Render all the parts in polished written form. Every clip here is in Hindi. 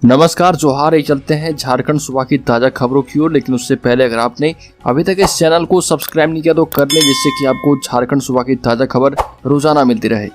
नमस्कार जोहार। ये चलते हैं झारखंड सुबह की ताज़ा खबरों की ओर, लेकिन उससे पहले अगर आपने अभी तक इस चैनल को सब्सक्राइब नहीं किया तो कर लें, जिससे कि आपको झारखंड सुबह की ताज़ा खबर रोजाना मिलती रहे।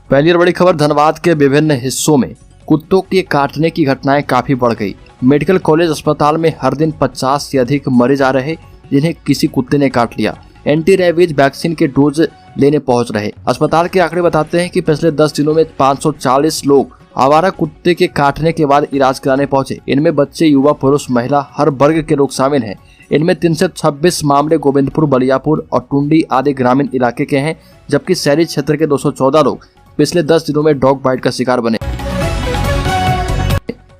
पहली और बड़ी खबर, धनबाद के विभिन्न हिस्सों में कुत्तों के काटने की घटनाएं काफी बढ़ गई। मेडिकल कॉलेज अस्पताल में हर दिन 50 से अधिक मरीज आ रहे जिन्हें किसी कुत्ते ने काट लिया। एंटी रेबीज वैक्सीन के डोज लेने पहुंच रहे। अस्पताल के आंकड़े बताते हैं कि पिछले 10 दिनों में 540 लोग आवारा कुत्ते के काटने के बाद इलाज कराने पहुंचे। इनमें बच्चे, युवा, पुरुष, महिला, हर वर्ग के लोग शामिल हैं। इनमें 326 मामले गोविंदपुर, बलियापुर और टुंडी आदि ग्रामीण इलाके के हैं, जबकि शहरी क्षेत्र के 214 लोग पिछले 10 दिनों में डॉग बाइट का शिकार बने।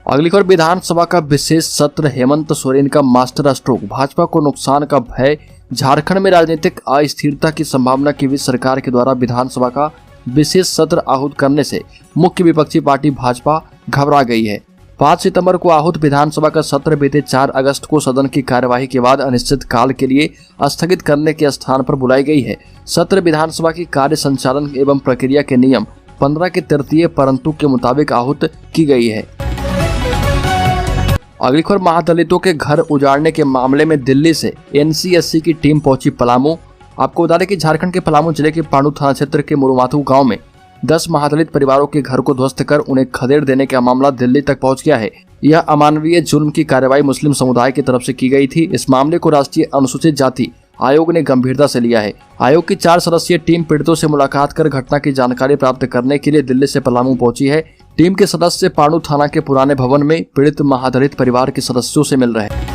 अगली खबर, विधानसभा का विशेष सत्र, हेमंत सोरेन का मास्टर स्ट्रोक, भाजपा को नुकसान का भय। झारखंड में राजनीतिक अस्थिरता की संभावना के बीच सरकार के द्वारा विधानसभा का विशेष सत्र आहूत करने से मुख्य विपक्षी पार्टी भाजपा घबरा गई है। 5 सितंबर को आहूत विधानसभा का सत्र बीते 4 अगस्त को सदन की कार्यवाही के बाद अनिश्चित काल के लिए स्थगित करने के स्थान पर बुलाई गई है। सत्र विधानसभा की कार्य संचालन एवं प्रक्रिया के नियम 15 के तृतीय परंतु के मुताबिक आहूत की गई है। अगली खबर, महादलितों के घर उजाड़ने के मामले में दिल्ली से NCSC की टीम पहुंची पलामू। आपको बता दें कि झारखंड के पलामू जिले के पांडु थाना क्षेत्र के मुरुमाथू गांव में 10 महादलित परिवारों के घर को ध्वस्त कर उन्हें खदेड़ देने का मामला दिल्ली तक पहुंच गया है। यह अमानवीय जुल्म की कार्रवाई मुस्लिम समुदाय की तरफ से की गई थी। इस मामले को राष्ट्रीय अनुसूचित जाति आयोग ने गंभीरता से लिया है। आयोग की 4 सदस्यीय टीम पीड़ितों से मुलाकात कर घटना की जानकारी प्राप्त करने के लिए दिल्ली से पलामू पहुंची है। टीम के सदस्य पांडु थाना के पुराने भवन में पीड़ित महादलित परिवार के सदस्यों से मिल रहे हैं।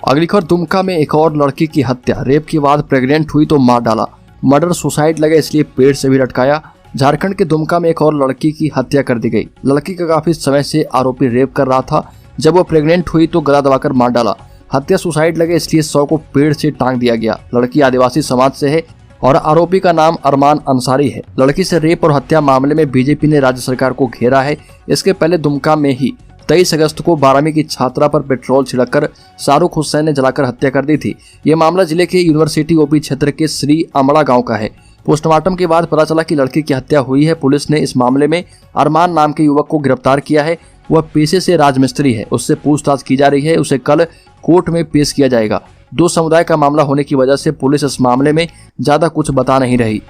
अगली खबर, दुमका में एक और लड़की की हत्या, रेप के बाद प्रेग्नेंट हुई तो मार डाला। मर्डर सुसाइड लगे इसलिए पेड़ से भी लटकाया। झारखंड के दुमका में एक और लड़की की हत्या कर दी गई। लड़की का काफी समय से आरोपी रेप कर रहा था। जब वो प्रेग्नेंट हुई तो गला दबाकर मार डाला। हत्या सुसाइड लगे इसलिए शव को पेड़ से टांग दिया गया। लड़की आदिवासी समाज से है और आरोपी का नाम अरमान अंसारी है। लड़की से रेप और हत्या मामले में बीजेपी ने राज्य सरकार को घेरा है। इसके पहले दुमका में ही 23 अगस्त को 12वीं की छात्रा पर पेट्रोल छिड़ककर शाहरुख हुसैन ने जलाकर हत्या कर दी थी। ये मामला जिले के यूनिवर्सिटी ओपी क्षेत्र के श्री अमड़ा गांव का है। पोस्टमार्टम के बाद पता चला कि लड़की की हत्या हुई है। पुलिस ने इस मामले में अरमान नाम के युवक को गिरफ्तार किया है। वह पेशे से राजमिस्त्री है। उससे पूछताछ की जा रही है। उसे कल कोर्ट में पेश किया जाएगा। 2 समुदाय का मामला होने की वजह से पुलिस इस मामले में ज्यादा कुछ बता नहीं रही।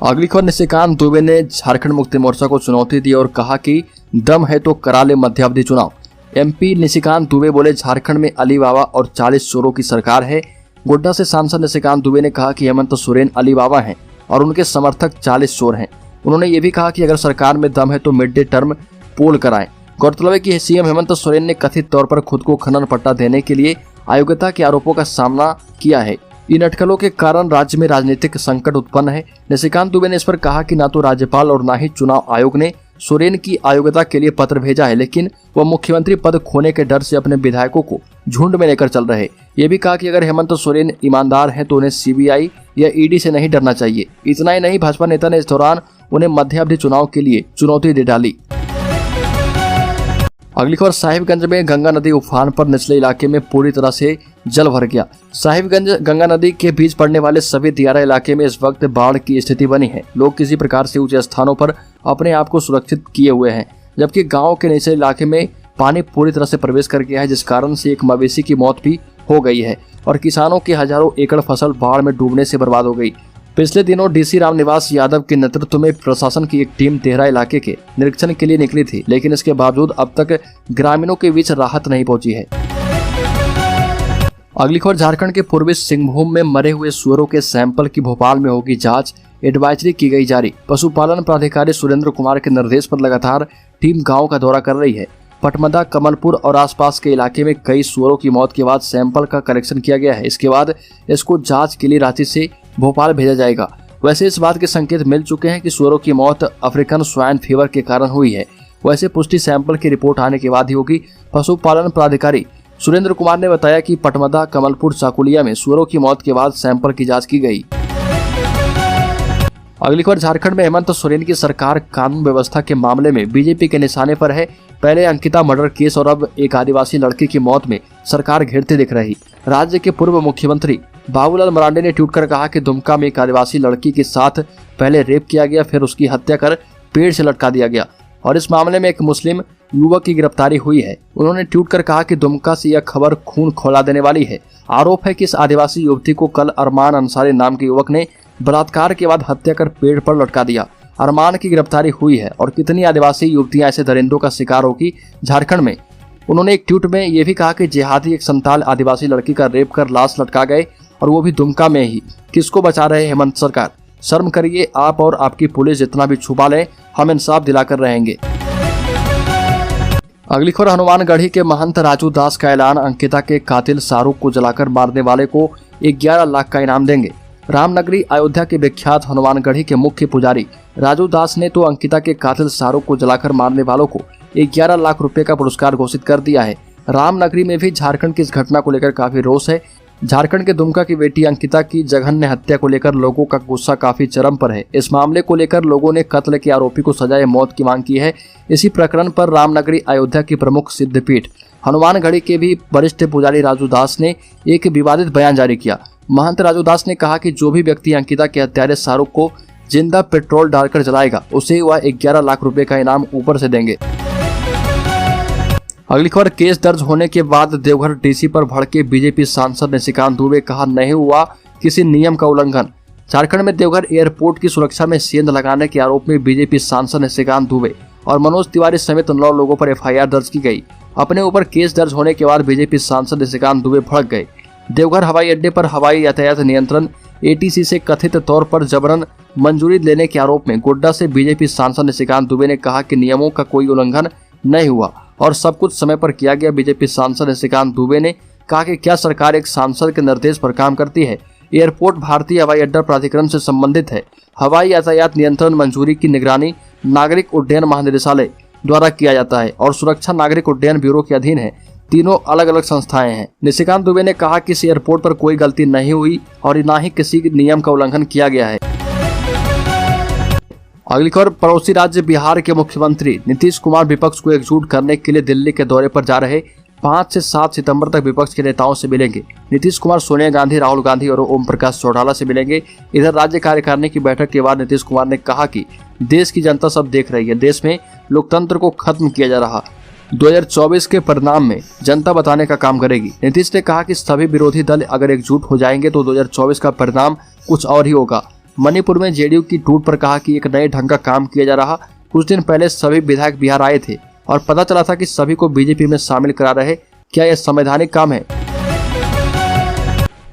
अगली खबर, निशिकांत दुबे ने झारखंड मुक्ति मोर्चा को चुनौती दी और कहा कि दम है तो करा ले मध्यावधि चुनाव। MP निशिकांत दुबे बोले, झारखंड में अली बाबा और 40 चोरों की सरकार है। गोड्डा से सांसद निशिकांत दुबे ने कहा कि हेमंत सोरेन अली बाबा हैं और उनके समर्थक 40 चोर हैं। उन्होंने ये भी कहा कि अगर सरकार में दम है तो मिड डे टर्म पोल कराएं। गौरतलब है कि CM हेमंत सोरेन ने कथित तौर पर खुद को खनन पट्टा देने के लिए अयोग्यता के आरोपों का सामना किया है। इन अटकलों के कारण राज्य में राजनीतिक संकट उत्पन्न है। निशिकांत दुबे ने इस पर कहा कि न तो राज्यपाल और न ही चुनाव आयोग ने सोरेन की अयोग्यता के लिए पत्र भेजा है, लेकिन वह मुख्यमंत्री पद खोने के डर से अपने विधायकों को झुंड में लेकर चल रहे। ये भी कहा कि अगर हेमंत सोरेन ईमानदार हैं तो उन्हें CBI या ED से नहीं डरना चाहिए। इतना ही नहीं, भाजपा नेता ने इस दौरान उन्हें मध्यावधि चुनाव के लिए चुनौती दे डाली। अगली खबर, साहिबगंज में गंगा नदी उफान पर, निचले इलाके में पूरी तरह से जल भर गया। साहिबगंज गंगा नदी के बीच पड़ने वाले सभी दियारा इलाके में इस वक्त बाढ़ की स्थिति बनी है। लोग किसी प्रकार से ऊंचे स्थानों पर अपने आप को सुरक्षित किए हुए हैं, जबकि गांव के निचले इलाके में पानी पूरी तरह से प्रवेश कर गया है, जिस कारण से एक मवेशी की मौत भी हो गई है और किसानों की हजारों एकड़ फसल बाढ़ में डूबने से बर्बाद हो गई। पिछले दिनों DC रामनिवास यादव के नेतृत्व में प्रशासन की एक टीम तेहरा इलाके के निरीक्षण के लिए निकली थी, लेकिन इसके बावजूद अब तक ग्रामीणों के बीच राहत नहीं पहुंची है। अगली खबर, झारखंड के पूर्वी सिंहभूम में मरे हुए सुअरों के सैंपल की भोपाल में होगी जांच, एडवाइजरी की गई जारी। पशुपालन प्राधिकारी सुरेंद्र कुमार के निर्देश पर लगातार टीम गाँव का दौरा कर रही है। पटमदा, कमलपुर और आसपास के इलाके में कई सुअरों की मौत के बाद सैंपल का कलेक्शन किया गया है। इसके बाद इसको जांच के लिए रांची से भोपाल भेजा जाएगा। वैसे इस बात के संकेत मिल चुके हैं कि सुअरों की मौत अफ्रीकन स्वाइन फीवर के कारण हुई है। वैसे पुष्टि सैंपल की रिपोर्ट आने के बाद ही होगी। पशुपालन प्राधिकारी सुरेंद्र कुमार ने बताया कि पटमदा, कमलपुर, चाकुलिया में सुअरों की मौत के बाद सैंपल की जाँच की गई। अगली खबर, झारखंड में हेमंत सोरेन की सरकार कानून व्यवस्था के मामले में बीजेपी के निशाने पर है। पहले अंकिता मर्डर केस और अब एक आदिवासी लड़की की मौत में सरकार घेरते दिख रही। राज्य के पूर्व मुख्यमंत्री बाबूलाल मरांडी ने ट्वीट कर कहा कि दुमका में एक आदिवासी लड़की के साथ पहले रेप किया गया, फिर उसकी हत्या कर पेड़ से लटका दिया गया और इस मामले में एक मुस्लिम युवक की गिरफ्तारी हुई है। उन्होंने ट्वीट कर कहा कि दुमका से यह खबर खून खौला देने वाली है। आरोप है कि इस आदिवासी युवती को कल अरमान अंसारी नाम के युवक ने बलात्कार के बाद हत्या कर पेड़ पर लटका दिया। अरमान की गिरफ्तारी हुई है और कितनी आदिवासी युवतियां ऐसे दरिंदों का शिकार होगी झारखंड में। उन्होंने एक ट्वीट में यह भी कहा कि जिहादी एक संताल आदिवासी लड़की का रेप कर लाश लटका गए और वो भी दुमका में ही। किसको बचा रहे हेमंत सरकार? शर्म करिए आप और आपकी पुलिस, जितना भी छुपा ले हम इंसाफ दिलाकर रहेंगे। अगली खबर, हनुमानगढ़ी के महंत राजू दास का ऐलान, अंकिता के कातिल शाहरुख को जलाकर मारने वाले को 11 लाख का इनाम देंगे। रामनगरी अयोध्या के विख्यात हनुमानगढ़ी के मुख्य पुजारी राजू दास ने तो अंकिता के कातिल शाहरुख को जलाकर मारने वालों को 11 लाख रुपए का पुरस्कार घोषित कर दिया है। रामनगरी में भी झारखंड की इस घटना को लेकर काफी रोष है। झारखंड के दुमका की बेटी अंकिता की जघन्य हत्या को लेकर लोगों का गुस्सा काफी चरम पर है। इस मामले को लेकर लोगों ने कत्ल के आरोपी को सजाए मौत की मांग की है। इसी प्रकरण पर रामनगरी अयोध्या की प्रमुख सिद्धपीठ हनुमानगढ़ी के भी वरिष्ठ पुजारी राजू दास ने एक विवादित बयान जारी किया। महंत राजू दास ने कहा कि जो भी व्यक्ति अंकिता के हत्यारे शाहरुख को जिंदा पेट्रोल डालकर जलाएगा उसे वह 11 लाख रुपए का इनाम ऊपर से देंगे। अगली खबर, केस दर्ज होने के बाद देवघर डीसी पर भड़के बीजेपी सांसद निशिकांत दुबे, कहा नहीं हुआ किसी नियम का उल्लंघन। झारखंड में देवघर एयरपोर्ट की सुरक्षा में सेंध लगाने के आरोप में बीजेपी सांसद निशिकांत दुबे और मनोज तिवारी समेत 9 लोगों पर FIR दर्ज की गई। अपने ऊपर केस दर्ज होने के बाद बीजेपी सांसद निशिकांत दुबे भड़क गए। देवघर हवाई अड्डे पर हवाई यातायात नियंत्रण ATC से कथित तौर पर जबरन मंजूरी लेने के आरोप में गोड्डा से बीजेपी सांसद निशिकांत दुबे ने कहा कि नियमों का कोई उल्लंघन नहीं हुआ और सब कुछ समय पर किया गया। बीजेपी सांसद निशिकांत दुबे ने कहा कि क्या सरकार एक सांसद के निर्देश पर काम करती है? एयरपोर्ट भारतीय हवाई अड्डा प्राधिकरण से संबंधित है। हवाई यातायात नियंत्रण मंजूरी की निगरानी नागरिक उड्डयन महानिदेशालय द्वारा किया जाता है और सुरक्षा नागरिक उड्डयन ब्यूरो के अधीन है। तीनों अलग अलग संस्थाएं हैं। निशिकांत दुबे ने कहा कि इस एयरपोर्ट पर कोई गलती नहीं हुई और न ही किसी नियम का उल्लंघन किया गया है। अगली खबर, पड़ोसी राज्य बिहार के मुख्यमंत्री नीतीश कुमार विपक्ष को एकजुट करने के लिए दिल्ली के दौरे पर जा रहे 5 से 7 सितंबर तक विपक्ष के नेताओं से मिलेंगे। नीतीश कुमार सोनिया गांधी, राहुल गांधी और ओम प्रकाश चौटाला से मिलेंगे। इधर राज्य कार्यकारिणी की बैठक के बाद नीतीश कुमार ने कहा कि देश की जनता सब देख रही है, देश में लोकतंत्र को खत्म किया जा रहा। 2024 के परिणाम में जनता बताने का काम करेगी। नीतीश ने कहा कि सभी विरोधी दल अगर एकजुट हो जाएंगे तो 2024 का परिणाम कुछ और ही होगा। मणिपुर में JDU की टूट पर कहा कि एक नए ढंग का काम किया जा रहा। कुछ दिन पहले सभी विधायक बिहार आए थे और पता चला था कि सभी को बीजेपी में शामिल करा रहे। क्या यह संवैधानिक काम है?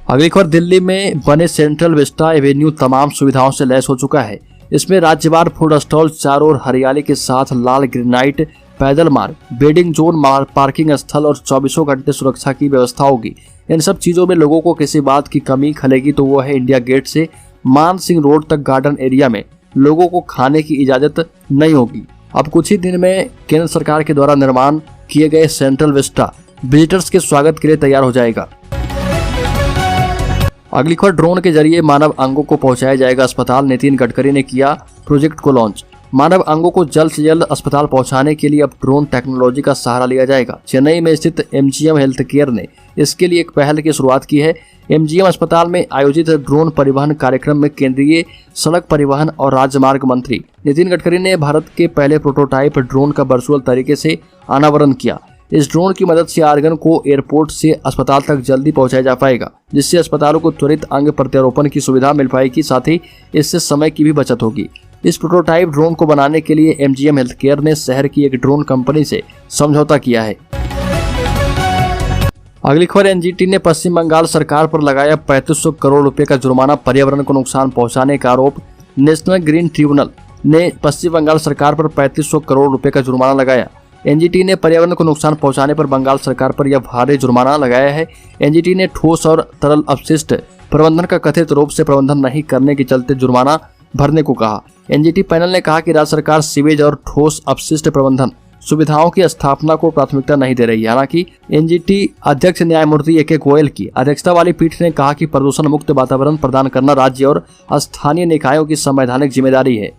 अगली खबर, दिल्ली में बने सेंट्रल विस्टा एवेन्यू तमाम सुविधाओं से लैस हो चुका है। इसमें राज्यवार फूड स्टॉल, चारों ओर हरियाली के साथ लाल ग्रेनाइट, पैदल मार्ग, बेडिंग जोन, पार्किंग स्थल और 24 घंटे सुरक्षा की व्यवस्था होगी। इन सब चीजों में लोगों को किसी बात की कमी खलेगी तो वो है इंडिया गेट से मान सिंह रोड तक गार्डन एरिया में लोगों को खाने की इजाजत नहीं होगी। अब कुछ ही दिन में केंद्र सरकार के द्वारा निर्माण किए गए सेंट्रल विस्टा विजिटर्स के स्वागत के लिए तैयार हो जाएगा। अगली खबर, ड्रोन के जरिए मानव अंगों को पहुंचाया जाएगा अस्पताल। नितिन गडकरी ने किया प्रोजेक्ट को लॉन्च। मानव अंगों को जल्द से जल्द अस्पताल पहुंचाने के लिए अब ड्रोन टेक्नोलॉजी का सहारा लिया जाएगा। चेन्नई में स्थित MGM हेल्थ केयर ने इसके लिए एक पहल की शुरुआत की है। MGM अस्पताल में आयोजित ड्रोन परिवहन कार्यक्रम में केंद्रीय सड़क परिवहन और राजमार्ग मंत्री नितिन गडकरी ने भारत के पहले प्रोटोटाइप ड्रोन का वर्चुअल तरीके से अनावरण किया। इस ड्रोन की मदद से आर्गन को एयरपोर्ट से अस्पताल तक जल्दी पहुंचाया जा पाएगा, जिससे अस्पतालों को त्वरित अंग प्रत्यारोपण की सुविधा मिल पाएगी। साथ ही इससे समय की भी बचत होगी। इस प्रोटोटाइप ड्रोन को बनाने के लिए MGM हेल्थ केयर ने शहर की एक ड्रोन कंपनी से समझौता किया है। अगली खबर, NGT ने पश्चिम बंगाल सरकार पर लगाया 3500 करोड़ रुपए का जुर्माना। पर्यावरण को नुकसान पहुंचाने का आरोप। नेशनल ग्रीन ट्रिब्यूनल ने पश्चिम बंगाल सरकार पर 3500 करोड़ रुपए का जुर्माना लगाया। NGT ने पर्यावरण को नुकसान पहुंचाने पर बंगाल सरकार पर यह भारी जुर्माना लगाया है। NGT ने ठोस और तरल अपशिष्ट प्रबंधन का कथित रूप से प्रबंधन नहीं करने के चलते जुर्माना भरने को कहा। NGT पैनल ने कहा कि राज्य सरकार सीवेज और ठोस अपशिष्ट प्रबंधन सुविधाओं की स्थापना को प्राथमिकता नहीं दे रही है। हालांकि NGT अध्यक्ष न्यायमूर्ति AK गोयल की अध्यक्षता वाली पीठ ने कहा कि प्रदूषण मुक्त वातावरण प्रदान करना राज्य और स्थानीय निकायों की संवैधानिक जिम्मेदारी है।